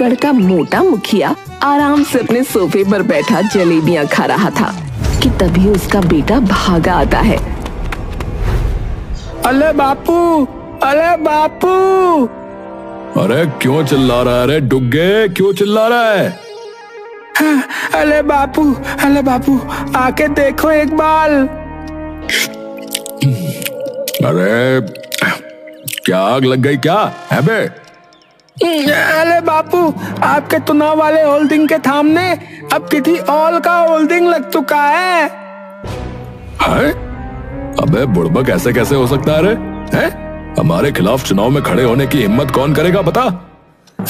गढ़ का मोटा मुखिया आराम से अपने सोफे पर बैठा जलेबियां खा रहा था कि तभी उसका बेटा भागा आता है। अरे बापू, अरे बापू! अरे क्यों चिल्ला रहा है रे डुग्गे, क्यों चिल्ला रहा है? अरे बापू, आके देखो एक बार। अरे क्या आग लग गई क्या है बे? अरे बापू, आपके चुनाव वाले होल्डिंग के सामने अब किसी और का होल्डिंग लग चुका है। अबे बुड़बक, ऐसे कैसे हो सकता है रे? हैं? हमारे खिलाफ चुनाव में खड़े होने की हिम्मत कौन करेगा बता?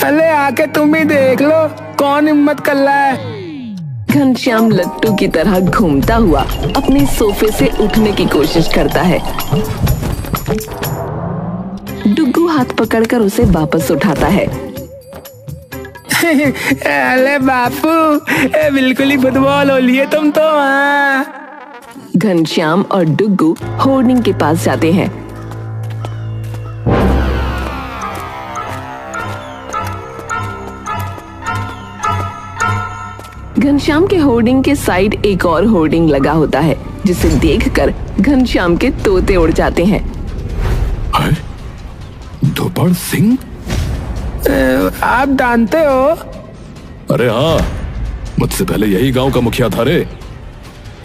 अरे आके तुम ही देख लो कौन हिम्मत कर रहा है। घनश्याम लट्टू की तरह घूमता हुआ अपने सोफे से उठने की कोशिश करता है। डुग्गू हाथ पकड़कर उसे वापस उठाता है। अरे बापू, बिल्कुल ही फुटबॉल हो लिए तुम तो। घनश्याम और डुग्गू होर्डिंग के पास जाते हैं। घनश्याम के होर्डिंग के साइड एक और होर्डिंग लगा होता है, जिसे देखकर घनश्याम के तोते उड़ जाते हैं। धूपड़ सिंह? आप जानते हो? अरे हाँ, मुझसे पहले यही गांव का मुखिया था रे।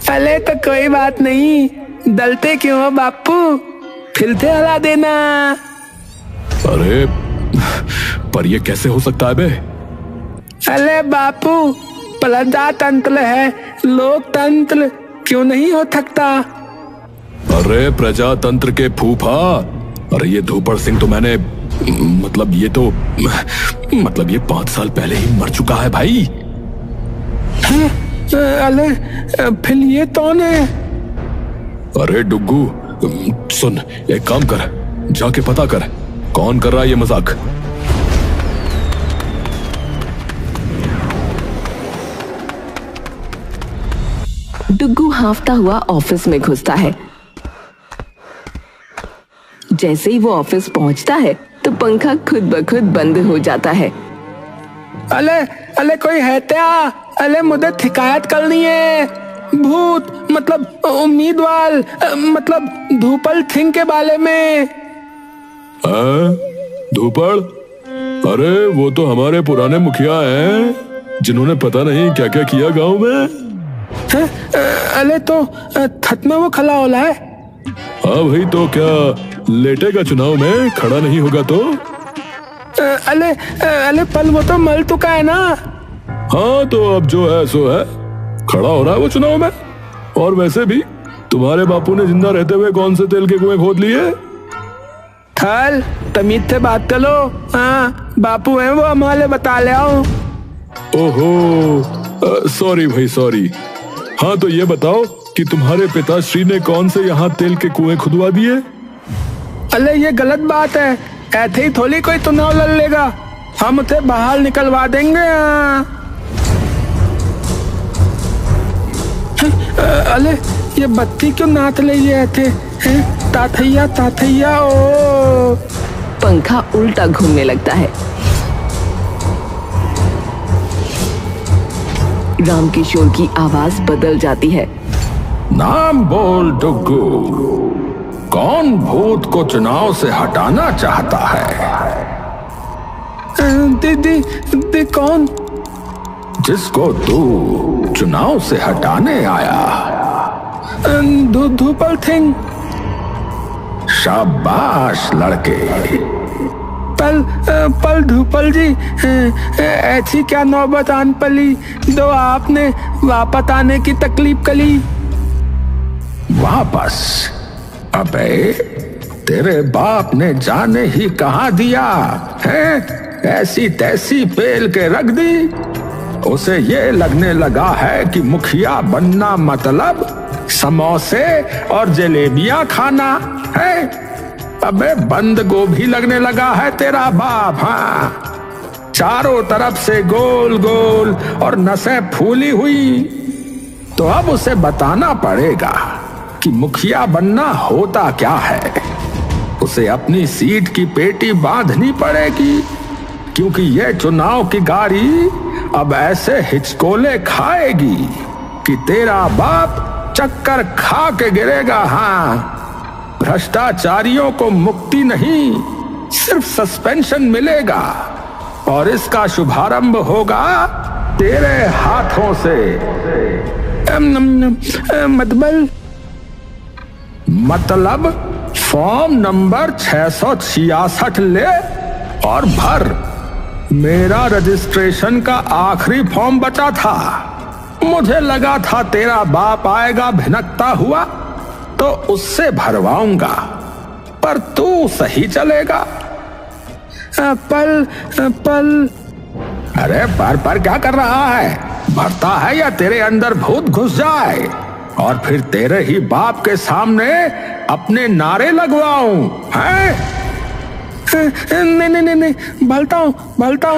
अरे तो कोई बात नहीं, डलते क्यों हो बापू, फिर से हरा देना। अरे पर ये कैसे हो सकता है बे? अरे बापू, प्रजातंत्र है, लोकतंत्र क्यों नहीं हो सकता? अरे प्रजातंत्र के फूफा, अरे ये धूपड़ सिंह तो मैंने मतलब ये 5 साल पहले ही मर चुका है भाई। अरे फिर ये कौन है? अरे डुग्गू सुन, एक काम कर, जाके पता कर कौन कर रहा है ये मजाक। डुग्गू हांफता हुआ ऑफिस में घुसता है। जैसे ही वो ऑफिस पहुंचता है तो पंखा खुद ब खुद बंद हो जाता है। अले कोई है क्या? अले मुझे शिकायत करनी है, भूत मतलब उम्मीदवार मतलब धूपड़ सिंह के बारे में। धूपड़? अरे वो तो हमारे पुराने मुखिया हैं, जिन्होंने पता नहीं क्या क्या किया गांव में। अले तो छत में वो खड़ा हो रहा है। हाँ भाई, तो क्या लेटेगा चुनाव में, खड़ा नहीं होगा तो? अले पल वो तो मर चुका है ना। हाँ तो अब जो है सो है, खड़ा हो रहा है वो चुनाव में। और वैसे भी तुम्हारे बापू ने जिंदा रहते हुए कौन से तेल के कुएं खोद लिए? थल तमीज से बात कर लो। हाँ बापू है वो, हमारे बता ले आओ। ओहो सॉरी भाई सॉरी। हाँ तो ये बताओ कि तुम्हारे पिताश्री ने कौन से यहाँ तेल के कुएं खुदवा दिए? अरे ये गलत बात है, ऐसे ही थोड़ी कोई चुनाव लड़ लेगा, हम उसे बाहर निकलवा देंगे। अरे ये बत्ती क्यों नाच रही है ऐसे? ताथैया ताथैया ओ। पंखा उल्टा घूमने लगता है। रामकिशोर की आवाज बदल जाती है। नाम बोल डुग्गू, कौन भूत को चुनाव से हटाना चाहता है? दीदी कौन? जिसको तू चुनाव से हटाने आया। धूपड़ सिंह। शाबाश लड़के। पल धूपड़ जी, ऐसी क्या नौबत आन पली जो आपने वापस आने की तकलीफ करी? वापस? अबे तेरे बाप ने जाने ही कहा दिया है, ऐसी तैसी पेल के रख दी। उसे ये लगने लगा है कि मुखिया बनना मतलब समोसे और जलेबियां खाना है। अबे बंद गोभी लगने लगा है तेरा बाप। हाँ, चारों तरफ से गोल गोल और नसें फूली हुई। तो अब उसे बताना पड़ेगा कि मुखिया बनना होता क्या है। उसे अपनी सीट की पेटी बांधनी पड़ेगी क्योंकि ये चुनाव की गाड़ी अब ऐसे हिचकोले खाएगी कि तेरा बाप चक्कर खा के गिरेगा। हाँ, भ्रष्टाचारियों को मुक्ति नहीं, सिर्फ सस्पेंशन मिलेगा और इसका शुभारंभ होगा तेरे हाथों से। मतलब फॉर्म नंबर 666 ले और भर। मेरा रजिस्ट्रेशन का आखिरी फॉर्म बचा था। मुझे लगा था तेरा बाप आएगा भिनकता हुआ तो उससे भरवाऊंगा, पर तू सही चलेगा। पल अरे पर क्या कर रहा है? भरता है या तेरे अंदर भूत घुस जाए और फिर तेरे ही बाप के सामने अपने नारे लगवाऊं? हैं? नहीं, भलता हूँ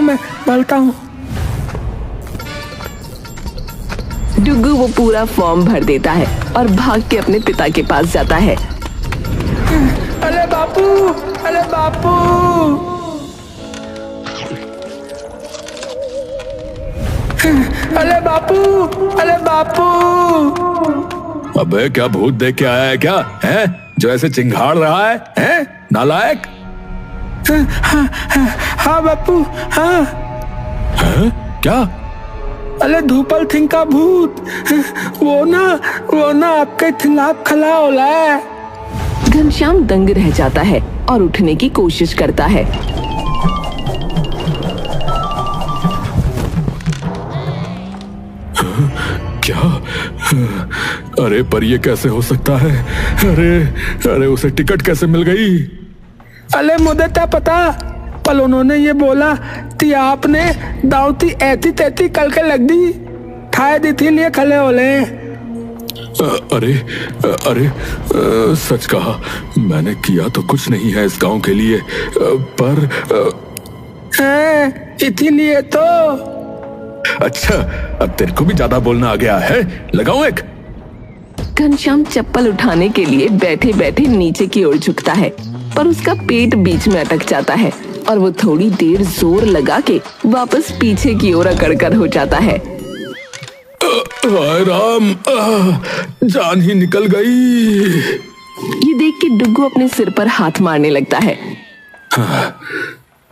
मैं भलता हूँ। डुग्गू वो पूरा फॉर्म भर देता है और भाग के अपने पिता के पास जाता है। अरे बापू, अरे बापू। अरे बापू, अरे बापू। अबे क्या भूत देख के आया है क्या? है जो ऐसे चिंघाड़ रहा है नालायक? हाँ बापू, हाँ। है? क्या? अरे धूपल सिंह का भूत, वो ना आपके खिलाफ खड़ा होला है। घनश्याम दंग रह जाता है और उठने की कोशिश करता है। क्या? अरे पर ये कैसे हो सकता है? अरे उसे टिकट कैसे मिल गई? अरे मुझे क्या पता, पर उन्होंने ये बोला कि आपने दावती ऐसी तैती करके लग दी, खाए दी थी लिए खले होले। अरे सच कहा, मैंने किया तो कुछ नहीं है इस गांव के लिए, पर इसीलिए तो। अच्छा, अब तेरे को भी ज्यादा बोलना आ गया है, लगाऊं एक? घनश्याम चप्पल उठाने के लिए बैठे बैठे नीचे की ओर झुकता है, पर उसका पेट बीच में अटक जाता है और वो थोड़ी देर जोर लगा के वापस पीछे की ओर अकड़कर हो जाता है। हाय राम, जान ही निकल गई। ये देख के डुग्गू अपने सिर पर हाथ मारने लगता है।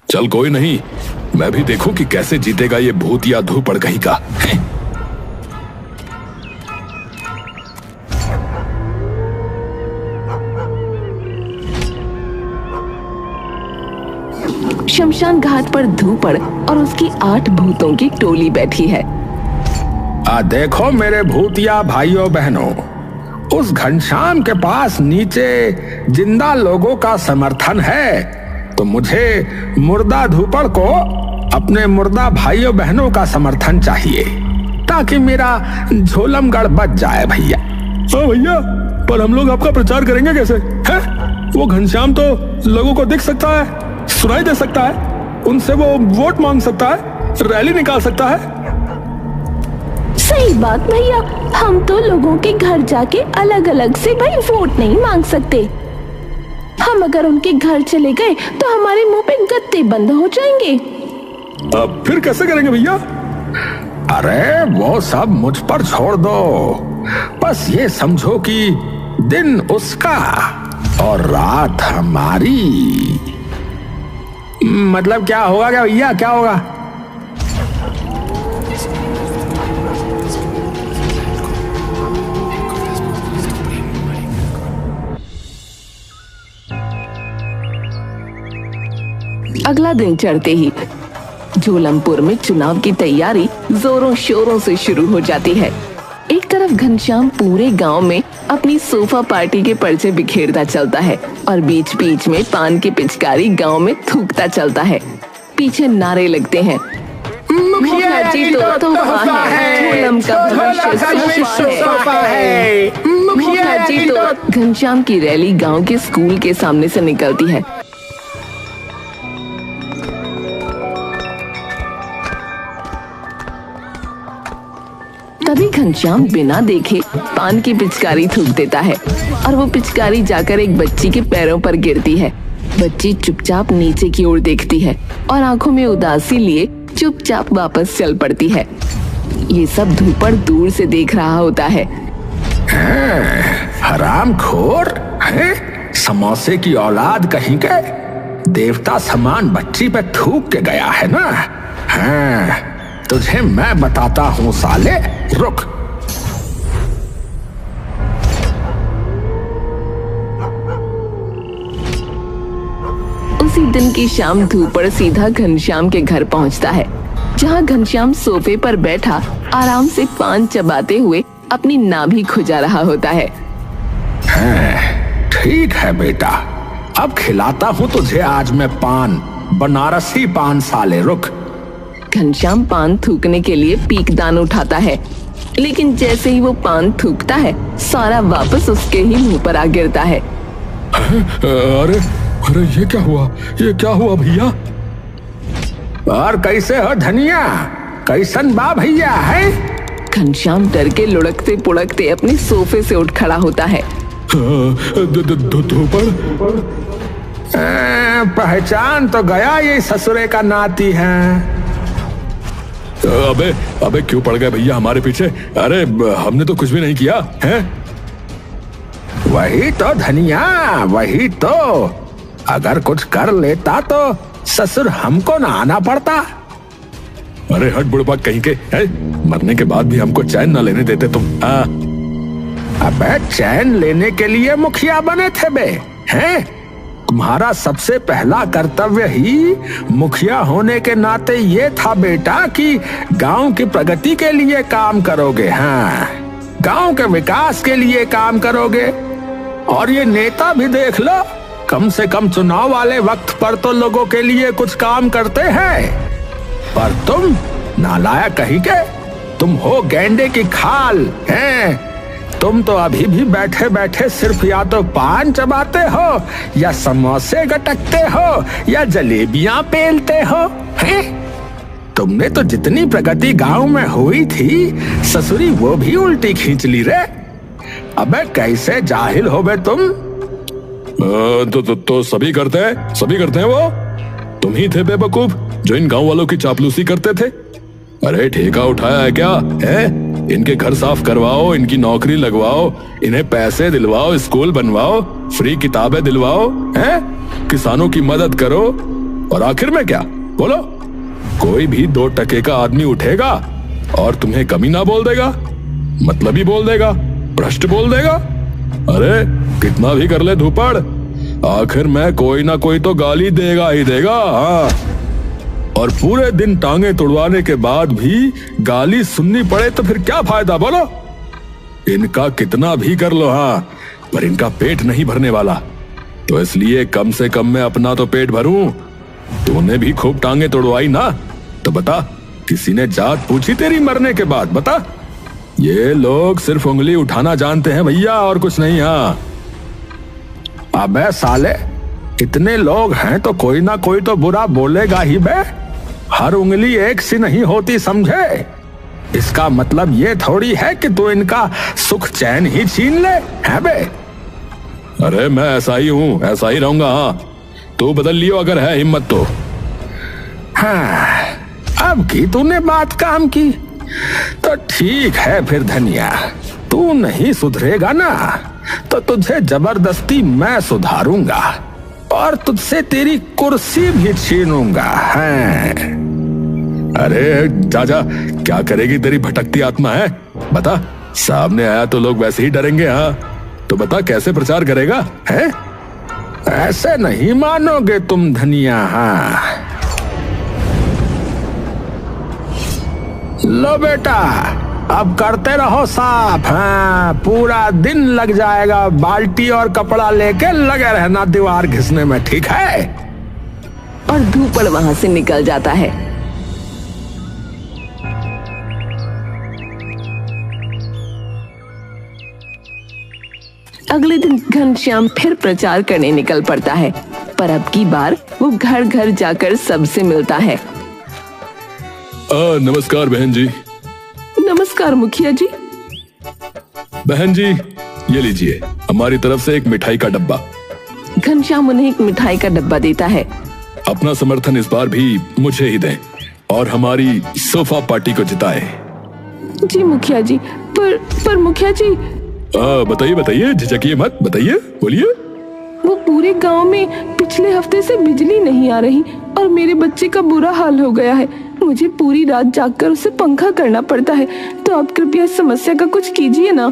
चल कोई नहीं, मैं भी देखूं कि कैसे जीतेगा ये भूत या धूपड़ कहीं का। शमशान घाट पर धूपड़ और उसकी 8 भूतों की टोली बैठी है। देखो मेरे भूतिया भाइयों बहनों, उस घनश्याम के पास नीचे जिंदा लोगों का समर्थन है, तो मुझे मुर्दा धूपड़ को अपने मुर्दा भाइयों बहनों का समर्थन चाहिए, ताकि मेरा झोलमगढ़ बच जाए भैया। हाँ भैया, पर हम लोग आपका प्रचार करेंगे कैसे? है वो घनश्याम तो लोगों को दिख सकता है, सुनाई दे सकता है, उनसे वो वोट मांग सकता है, रैली निकाल सकता है। सही बात भैया, हम तो लोगों के घर जाके अलग अलग से भाई वोट नहीं मांग सकते। हम अगर उनके घर चले गए तो हमारे मुंह पे गत्ते बंद हो जाएंगे। अब फिर कैसे करेंगे भैया? अरे वो सब मुझ पर छोड़ दो, बस ये समझो कि दिन उसका और रात हमारी। मतलब क्या होगा क्या भैया, क्या होगा? अगला दिन चढ़ते ही झोलमपुर में चुनाव की तैयारी जोरों शोरों से शुरू हो जाती है। एक तरफ घनश्याम पूरे गांव में अपनी सोफा पार्टी के पर्चे बिखेरता चलता है और बीच बीच में पान की पिचकारी गांव में थूकता चलता है। पीछे नारे लगते हैं, मुखिया जी तो वहाँ है, झोलम का भविष्य सोफा है। मुखिया जी तो। घनश्याम की रैली गांव के स्कूल के सामने से निकलती है। तभी घनश्याम बिना देखे पान की पिचकारी थूक देता है और वो पिचकारी जाकर एक बच्ची के पैरों पर गिरती है। बच्ची चुपचाप नीचे की ओर देखती है और आंखों में उदासी लिए चुपचाप वापस चल पड़ती है। ये सब धूपड़ दूर से देख रहा होता है। हरामखोर है, समोसे की औलाद कहीं के, देवता समान बच्ची पे थूक के गया है ना। हाँ, तुझे मैं बताता हूँ साले, रुक। उसी दिन की शाम धूपड़ सीधा घनश्याम के घर पहुंचता है, जहां घनश्याम सोफे पर बैठा आराम से पान चबाते हुए अपनी नाभि खुजा रहा होता है। ठीक है बेटा, अब खिलाता हूँ तुझे आज मैं पान, बनारसी पान साले, रुक। घनश्याम पान थूकने के लिए पीकदान उठाता है, लेकिन जैसे ही वो पान थूकता है सारा वापस उसके ही मुंह पर आ गिरता है। अरे अरे ये क्या हुआ भैया? और कैसे हो धनिया, कैसन बा भैया है? घनश्याम डर के लुढ़कते पुढ़कते अपने सोफे से उठ खड़ा होता है। धूपड़, पहचान तो गया, ये ससुरे का नाती है। अबे क्यों पड़ गए भैया हमारे पीछे? अरे हमने तो कुछ भी नहीं किया है। वही तो धनिया, वही तो, अगर कुछ कर लेता तो ससुर हमको ना आना पड़ता। अरे हट बुढ़बा कहीं के, है? मरने के बाद भी हमको चैन ना लेने देते तुम। अबे चैन लेने के लिए मुखिया बने थे बे, हैं? तुम्हारा सबसे पहला कर्तव्य ही मुखिया होने के नाते ये था बेटा कि गांव की प्रगति के लिए काम करोगे। हाँ, गांव के विकास के लिए काम करोगे। और ये नेता भी देख लो, कम से कम चुनाव वाले वक्त पर तो लोगों के लिए कुछ काम करते हैं। पर तुम नालायक कहीं के, तुम हो गेंडे की खाल हैं। तुम तो अभी भी बैठे बैठे सिर्फ या तो पान चबाते हो, या समोसे गटकते हो, या जलेबियां पेलते हो, हैं? तुमने तो जितनी प्रगति गांव में हुई थी, ससुरी वो भी उल्टी खींच ली रे। अबे कैसे जाहिल हो बे तुम? तो सभी करते हैं वो। तुम ही थे बेवकूफ जो इन गांव वालों की चापलूसी करते थे। अरे ठेका उठाया है क्या है? इनके घर साफ करवाओ, इनकी नौकरी लगवाओ, इन्हें पैसे दिलवाओ, स्कूल बनवाओ, फ्री किताबें दिलवाओ, हैं? किसानों की मदद करो। और आखिर में क्या बोलो? कोई भी 2 टके का आदमी उठेगा और तुम्हें कमी ना बोल देगा, मतलब ही बोल देगा, भ्रष्ट बोल देगा। अरे कितना भी कर ले धूपड़, आखिर में कोई ना कोई तो गाली देगा ही देगा। हाँ, और पूरे दिन टांगे तुड़वाने के बाद भी गाली सुननी पड़े तो फिर क्या फायदा बोलो? इनका कितना भी कर लो, हाँ, पर इनका पेट नहीं भरने वाला। तो इसलिए कम से कम मैं अपना तो पेट भरूं। तूने भी खूब टांगे तुड़वाई ना, तो बता, किसी ने जात पूछी तेरी मरने के बाद? बता। ये लोग सिर्फ उंगली उठाना जानते हैं भैया, और कुछ नहीं। हाँ, अबे साले, इतने लोग हैं तो कोई ना कोई तो बुरा बोलेगा ही बे। हर उंगली एक सी नहीं होती, समझे? इसका मतलब ये थोड़ी है कि तू इनका सुख चैन ही छीन ले, है बे? अरे मैं ऐसा ही हूँ, ऐसा ही रहूंगा। हाँ, तू बदल लियो अगर है हिम्मत तो। हाँ, अब की तूने बात काम की तो ठीक है फिर धनिया। तू नहीं सुधरेगा ना तो तुझे जबरदस्ती मैं सुधारूंगा और तुझसे तेरी कुर्सी भी छीनूंगा। हैं? अरे जा, क्या करेगी तेरी भटकती आत्मा है? बता, सामने आया तो लोग वैसे ही डरेंगे। हाँ, तो बता कैसे प्रचार करेगा? है? ऐसे नहीं मानोगे तुम धनिया। हाँ, लो बेटा, अब करते रहो साफ। हाँ, पूरा दिन लग जाएगा बाल्टी और कपड़ा लेके लगे रहना दीवार घिसने में, ठीक है? और धूपड़ वहां से निकल जाता है। अगले दिन घनश्याम फिर प्रचार करने निकल पड़ता है, पर अब की बार वो घर घर जाकर सबसे मिलता है। नमस्कार बहन जी। नमस्कार मुखिया जी। बहन जी, ये लीजिए हमारी तरफ से एक मिठाई का डब्बा। घनश्याम उन्हें एक मिठाई का डब्बा देता है। अपना समर्थन इस बार भी मुझे ही दें और हमारी सोफा पार्टी को जिताए। जी मुखिया जी, पर मुखिया जी। बताइए बताइए, झिझकिए मत, बताइए, बोलिए। वो पूरे गांव में पिछले हफ्ते से बिजली नहीं आ रही और मेरे बच्चे का बुरा हाल हो गया है। मुझे पूरी रात जागकर उसे पंखा करना पड़ता है, तो आप कृपया इस समस्या का कुछ कीजिए ना।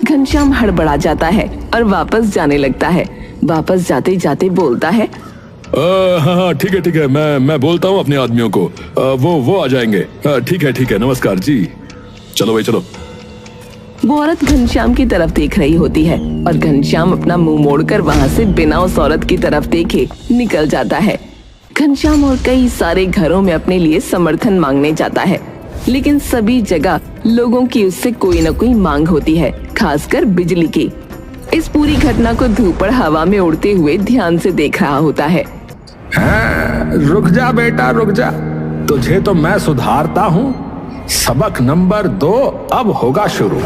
घनश्याम हड़बड़ा जाता है और वापस जाने लगता है। वापस जाते जाते बोलता है, हाँ ठीक है, मैं बोलता हूँ अपने आदमियों को, वो आ जाएंगे। ठीक है, नमस्कार जी। चलो भाई चलो। वो औरत घनश्याम की तरफ देख रही होती है और घनश्याम अपना मुंह मोड़कर वहाँ से बिना उस औरत की तरफ देखे निकल जाता है। घनश्याम और कई सारे घरों में अपने लिए समर्थन मांगने जाता है, लेकिन सभी जगह लोगों की उससे कोई न कोई मांग होती है, खासकर बिजली की। इस पूरी घटना को धूपड़ हवा में उड़ते हुए ध्यान से देख रहा होता है। रुक जा बेटा, रुक जा, तुझे तो मैं सुधारता हूँ। सबक नंबर 2 अब होगा शुरू।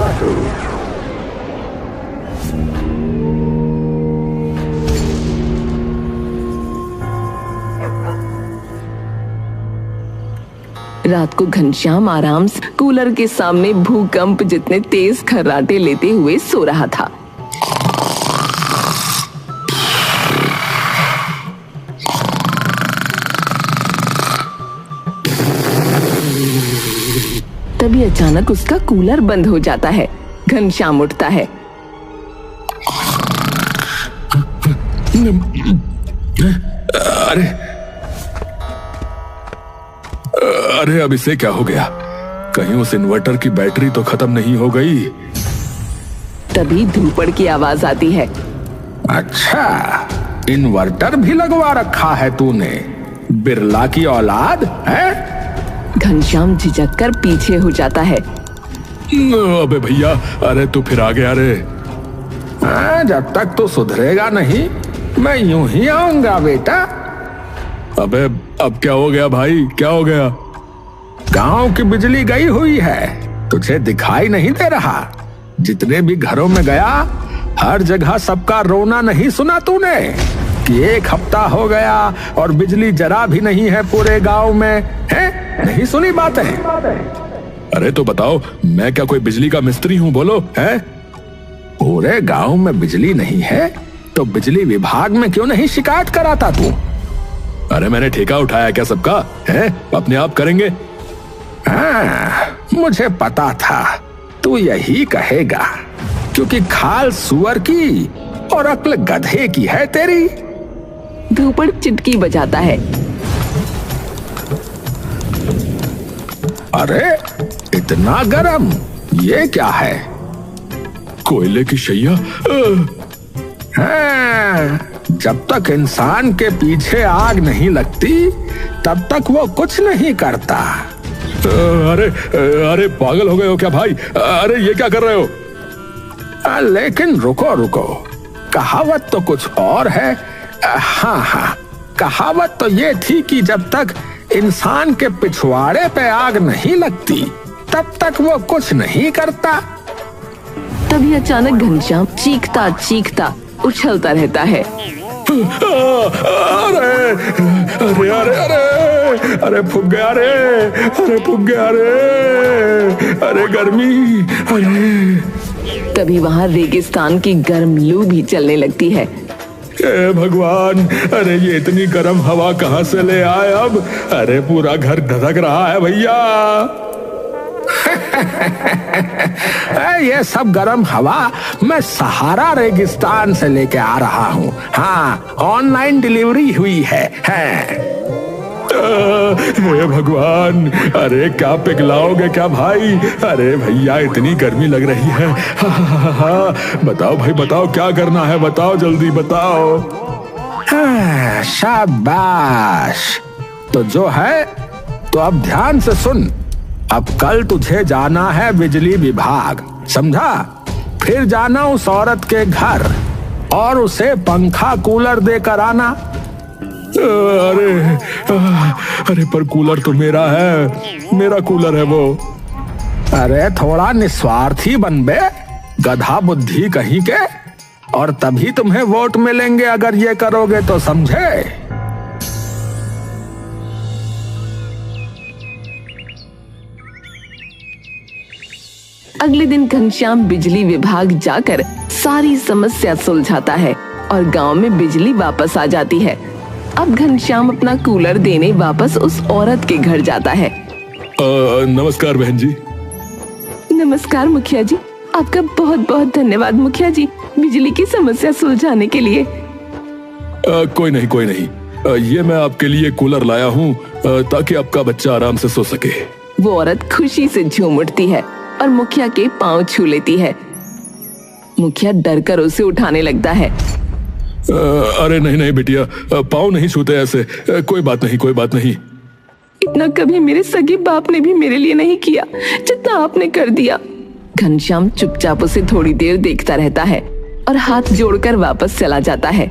रात को घनश्याम आराम से कूलर के सामने भूकंप जितने तेज खर्राटे लेते हुए सो रहा था। तभी अचानक उसका कूलर बंद हो जाता है। घनश्याम उठता है। अरे अब इसे क्या हो गया? कहीं उस इन्वर्टर की बैटरी तो खत्म नहीं हो गई? तभी धूपड़ की आवाज आती है। अच्छा, इन्वर्टर भी लगवा रखा है तूने, बिरला की औलाद है? घनश्याम झिझक कर पीछे हो जाता है। अबे भैया, अरे तू फिर आ गया रे। जब तक तो सुधरेगा नहीं मैं यूं ही आऊंगा बेटा। अबे अब क्या हो गया भाई, क्या हो गया? गांव की बिजली गई हुई है, तुझे दिखाई नहीं दे रहा? जितने भी घरों में गया हर जगह सबका रोना नहीं सुना तूने कि 1 हफ्ता हो गया और बिजली जरा भी नहीं है पूरे गांव में? है नहीं सुनी बातें? अरे तो बताओ, मैं क्या कोई बिजली का मिस्त्री हूँ? बोलो। है पूरे गांव में बिजली नहीं है तो बिजली विभाग में क्यों नहीं शिकायत कराता तू? अरे मैंने ठेका उठाया क्या सबका? है अपने आप करेंगे। मुझे पता था तू यही कहेगा, क्योंकि खाल सुअर की और अक्ल गधे की है तेरी। धूपड़ चिटकी बजाता है। अरे इतना गरम, ये क्या है? कोयले की शैया। जब तक इंसान के पीछे आग नहीं लगती तब तक वो कुछ नहीं करता। अरे पागल हो गए हो क्या भाई? अरे ये क्या कर रहे हो? लेकिन रुको, कहावत तो कुछ और है। हाँ, कहावत तो ये थी कि जब तक इंसान के पिछवाड़े पे आग नहीं लगती तब तक वो कुछ नहीं करता। तभी अचानक घनश्याम चीखता चीखता उछलता रहता है। अरे फूक गया रे, अरे फूक गया रे, अरे गर्मी, अरे। तभी वहाँ रेगिस्तान की गर्म लू भी चलने लगती है। भगवान, अरे ये इतनी गर्म हवा कहाँ से ले आए अब? अरे पूरा घर धधक रहा है भैया। ये सब गर्म हवा मैं सहारा रेगिस्तान से लेके आ रहा हूँ। हाँ, ऑनलाइन डिलीवरी हुई है। हे भगवान, अरे क्या पिघलाओगे क्या भाई? अरे भैया इतनी गर्मी लग रही है। बताओ भाई बताओ, क्या करना है? बताओ जल्दी बताओ। शाबाश, तो जो है तो अब ध्यान से सुन। अब कल तुझे जाना है बिजली विभाग, समझा? फिर जाना उस औरत के घर और उसे पंखा कूलर देकर आना। अरे पर कूलर तो मेरा है, मेरा कूलर है वो। अरे थोड़ा निस्वार्थी बन बे, गधा बुद्धि कहीं के। और तभी तुम्हें वोट मिलेंगे अगर ये करोगे तो, समझे? अगले दिन घनश्याम बिजली विभाग जाकर सारी समस्या सुलझाता है और गांव में बिजली वापस आ जाती है। अब घनश्याम अपना कूलर देने वापस उस औरत के घर जाता है। नमस्कार बहन जी। नमस्कार मुखिया जी, आपका बहुत बहुत धन्यवाद मुखिया जी, बिजली की समस्या सुलझाने के लिए। कोई नहीं, ये मैं आपके लिए कूलर लाया हूँ ताकि आपका बच्चा आराम से सो सके। वो औरत खुशी से झूम उठती है और मुखिया के पांव छू लेती है। मुखिया डर कर उसे उठाने लगता है। अरे नहीं बिटिया, पाँव नहीं छूते ऐसे। कोई बात नहीं। इतना कभी मेरे सगे बाप ने भी मेरे लिए नहीं किया जितना आपने कर दिया। घनश्याम चुपचाप उसे थोड़ी देर देखता रहता है और हाथ जोड़कर वापस चला जाता है।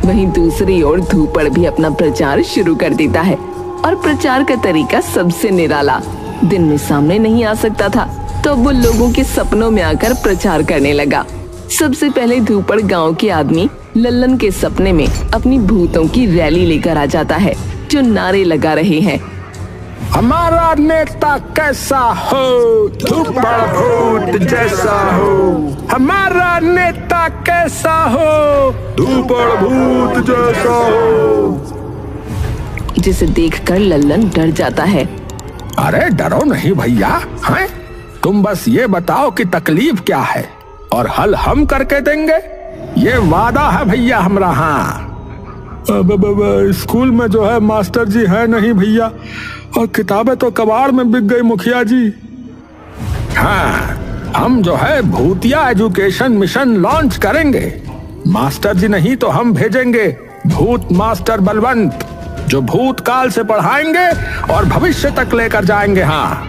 वहीं दूसरी ओर धूपड़ भी अपना प्रचार शुरू कर देता है और प्रचार का तरीका सबसे निराला। दिन में सामने नहीं आ सकता था तो वो लोगों के सपनों में आकर प्रचार करने लगा। सबसे पहले धूपड़ गांव के आदमी लल्लन के सपने में अपनी भूतों की रैली लेकर आ जाता है, जो नारे लगा रहे हैं। हमारा नेता कैसा हो, धूपड़ भूत जैसा हो। हमारा नेता कैसा हो, धूपड़ भूत जैसा हो। जिसे देखकर लल्लन डर जाता है। अरे डरो नहीं भैया, हैं? तुम बस ये बताओ कि तकलीफ क्या है और हल हम करके देंगे। ये वादा है भैया हमरा। हाँ, स्कूल में जो है मास्टर जी है नहीं भैया, और किताबें तो कबाड़ में बिक गई मुखिया जी। हाँ, हम जो है भूतिया एजुकेशन मिशन लॉन्च करेंगे। मास्टर जी नहीं तो हम भेजेंगे भूत मास्टर बलवंत, जो भूतकाल से पढ़ाएंगे और भविष्य तक लेकर जाएंगे। हाँ,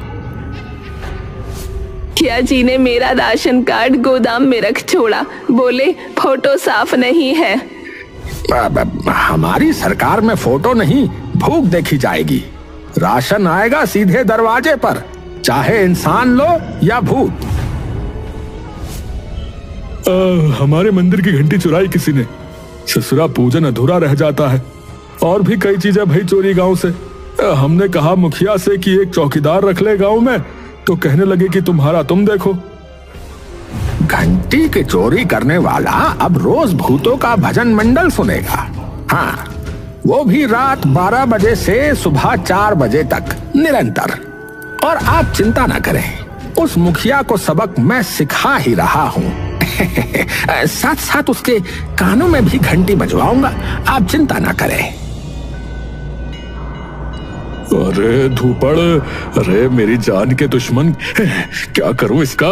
मुखिया जी ने मेरा राशन कार्ड गोदाम में रख छोड़ा, बोले फोटो साफ नहीं है। हमारी सरकार में फोटो नहीं, भूख देखी जाएगी। राशन आएगा सीधे दरवाजे पर, चाहे इंसान लो या भूत। हमारे मंदिर की घंटी चुराई किसी ने, ससुरा पूजन अधूरा रह जाता है, और भी कई चीजें भाई चोरी गांव से। हमने कहा मुखिया से कि एक चौकीदार रख ले गांव में, तो कहने लगे कि तुम्हारा तुम देखो। घंटी की चोरी करने वाला अब रोज भूतों का भजन मंडल सुनेगा। हाँ, वो भी रात 12 बजे से सुबह 4 बजे तक निरंतर। और आप चिंता ना करें, उस मुखिया को सबक मैं सिखा ही रहा हूँ। साथ साथ उसके कानों में भी घंटी बजवाऊंगा, आप चिंता ना करें। अरे धूपड़, अरे मेरी जान के दुश्मन, क्या करूं इसका।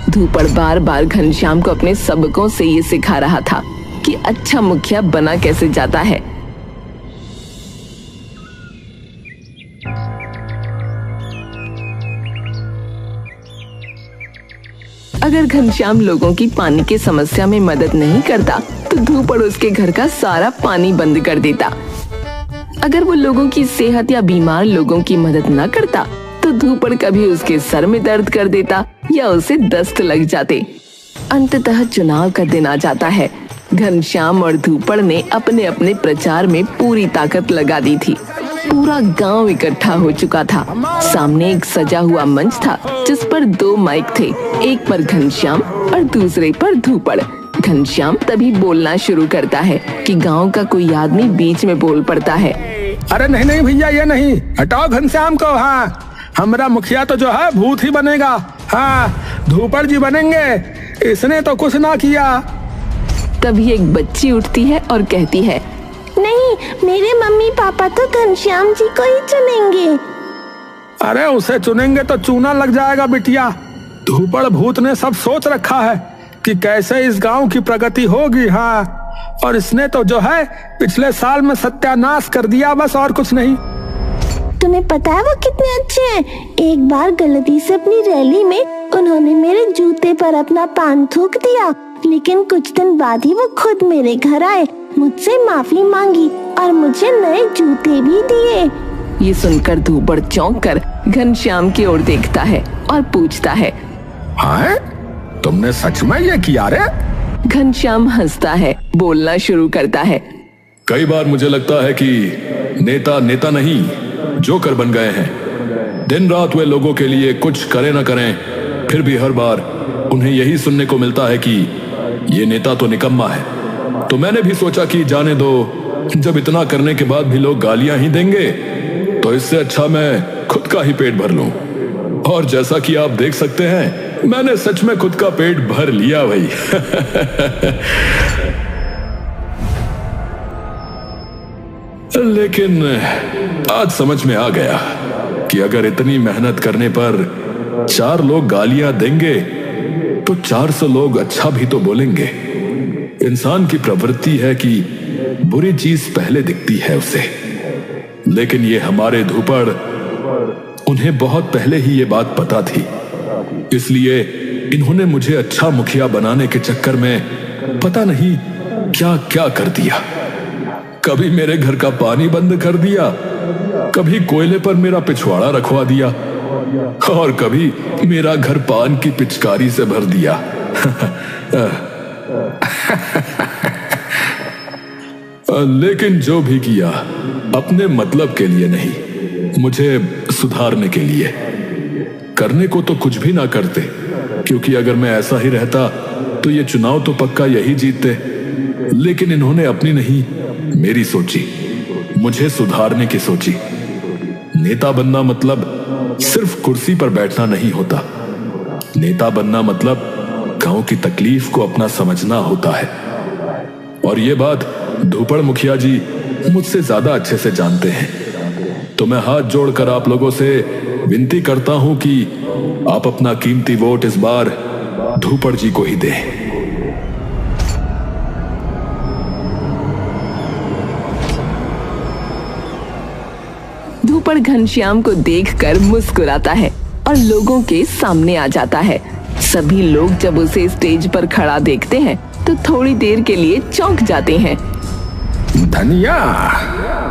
धूपड़ बार बार घनश्याम को अपने सबकों से ये सिखा रहा था कि अच्छा मुखिया बना कैसे जाता है। अगर घनश्याम लोगों की पानी की समस्या में मदद नहीं करता तो धूपड़ उसके घर का सारा पानी बंद कर देता। अगर वो लोगों की सेहत या बीमार लोगों की मदद न करता तो धूपड़ कभी उसके सर में दर्द कर देता या उसे दस्त लग जाते। अंततः चुनाव का दिन आ जाता है। घनश्याम और धूपड़ ने अपने अपने प्रचार में पूरी ताकत लगा दी थी। पूरा गांव इकट्ठा हो चुका था। सामने एक सजा हुआ मंच था जिस पर 2 माइक थे, एक पर घनश्याम और दूसरे पर धूपड़। घनश्याम तभी बोलना शुरू करता है कि गांव का कोई आदमी बीच में बोल पड़ता है। अरे नहीं भैया, ये नहीं, हटाओ घनश्याम को। हाँ, हमारा मुखिया तो जो है भूत ही बनेगा। हाँ, धूपड़ जी बनेंगे, इसने तो कुछ ना किया। तभी एक बच्ची उठती है और कहती है, नहीं, मेरे मम्मी पापा तो घनश्याम जी को ही चुनेंगे। अरे उसे चुनेंगे तो चूना लग जाएगा बिटिया। धूपड़ भूत ने सब सोच रखा है कि कैसे इस गांव की प्रगति होगी। हाँ, और इसने तो जो है पिछले साल में सत्यानाश कर दिया, बस और कुछ नहीं। तुम्हें पता है वो कितने अच्छे हैं। एक बार गलती से अपनी रैली में उन्होंने मेरे जूते पर अपना पान थूक दिया, लेकिन कुछ दिन बाद ही वो खुद मेरे घर आए, मुझसे माफी मांगी और मुझे नए जूते भी दिए। ये सुनकर धूपड़ चौंक कर घनश्याम की ओर देखता है और पूछता है, हाँ, तुमने सच में ये किया रे? घनश्याम हंसता है, बोलना शुरू करता है। कई बार मुझे लगता है कि नेता नेता नहीं, जोकर बन गए हैं। दिन रात वे लोगों के लिए कुछ करें ना करें, फिर भी हर बार उन्हें यही सुनने को मिलता है कि ये नेता तो निकम्मा है। तो मैंने भी सोचा कि जाने दो, जब इतना करने के बाद भी लोग गालियां ही देंगे तो इससे अच्छा मैं खुद का ही पेट भर लूं। और जैसा कि आप देख सकते हैं, मैंने सच में खुद का पेट भर लिया भाई। लेकिन आज समझ में आ गया कि अगर इतनी मेहनत करने पर 4 लोग गालियां देंगे तो 400 लोग अच्छा भी तो बोलेंगे। इंसान की प्रवृत्ति है कि बुरी चीज पहले दिखती है उसे, लेकिन ये हमारे धूपड़, उन्हें बहुत पहले ही ये बात पता थी। इसलिए इन्होंने मुझे अच्छा मुखिया बनाने के चक्कर में पता नहीं क्या क्या कर दिया। कभी मेरे घर का पानी बंद कर दिया, कभी कोयले पर मेरा पिछवाड़ा रखवा दिया, और कभी मेरा घर पान की पिचकारी से भर दिया। लेकिन जो भी किया अपने मतलब के लिए नहीं, मुझे सुधारने के लिए। करने को तो कुछ भी ना करते, क्योंकि अगर मैं ऐसा ही रहता तो ये चुनाव तो पक्का यही जीतते। लेकिन इन्होंने अपनी नहीं, मेरी सोची, मुझे सुधारने की सोची। नेता बनना मतलब सिर्फ कुर्सी पर बैठना नहीं होता। नेता बनना मतलब गांव की तकलीफ को अपना समझना होता है। और ये बात धूपड़ मुखिया जी मुझसे ज्यादा अच्छे से जानते हैं। तो मैं हाथ जोड़कर आप लोगों से विनती करता हूं कि आप अपना कीमती वोट इस बार धूपड़ जी को ही दें। धूपड़ घनश्याम को देखकर मुस्कुराता है और लोगों के सामने आ जाता है। सभी लोग जब उसे स्टेज पर खड़ा देखते हैं तो थोड़ी देर के लिए चौंक जाते हैं। धनिया,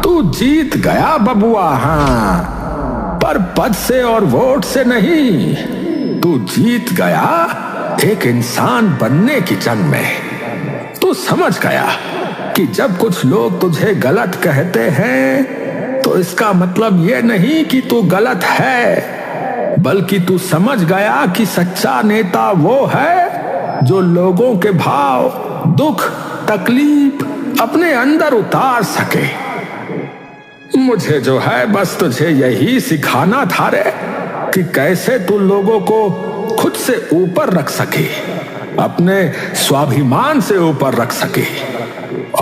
तू जीत गया बबुआ। हाँ, पर पद से और वोट से नहीं, तू जीत गया एक इंसान बनने की जंग में। तू समझ गया कि जब कुछ लोग तुझे गलत कहते हैं तो इसका मतलब ये नहीं कि तू गलत है, बल्कि तू समझ गया कि सच्चा नेता वो है जो लोगों के भाव, दुख, तकलीफ अपने अंदर उतार सके। मुझे जो है बस तुझे यही सिखाना था रे, कि कैसे तू लोगों को खुद से ऊपर रख सके, अपने स्वाभिमान से ऊपर रख सके।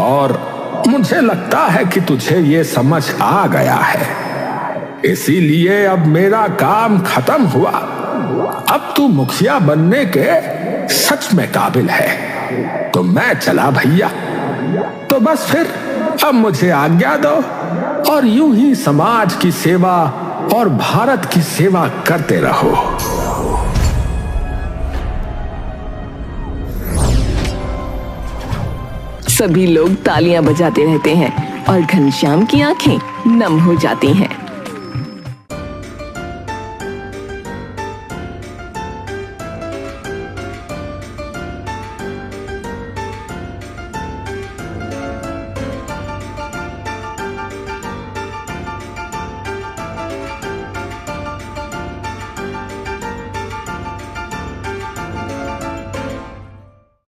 और मुझे लगता है कि तुझे ये समझ आ गया है, इसीलिए अब मेरा काम खत्म हुआ। अब तू मुखिया बनने के सच में काबिल है। तो मैं चला भैया। तो बस फिर अब मुझे आज्ञा दो और यूं ही समाज की सेवा और भारत की सेवा करते रहो। सभी लोग तालियां बजाते रहते हैं और घनश्याम की आंखें नम हो जाती हैं।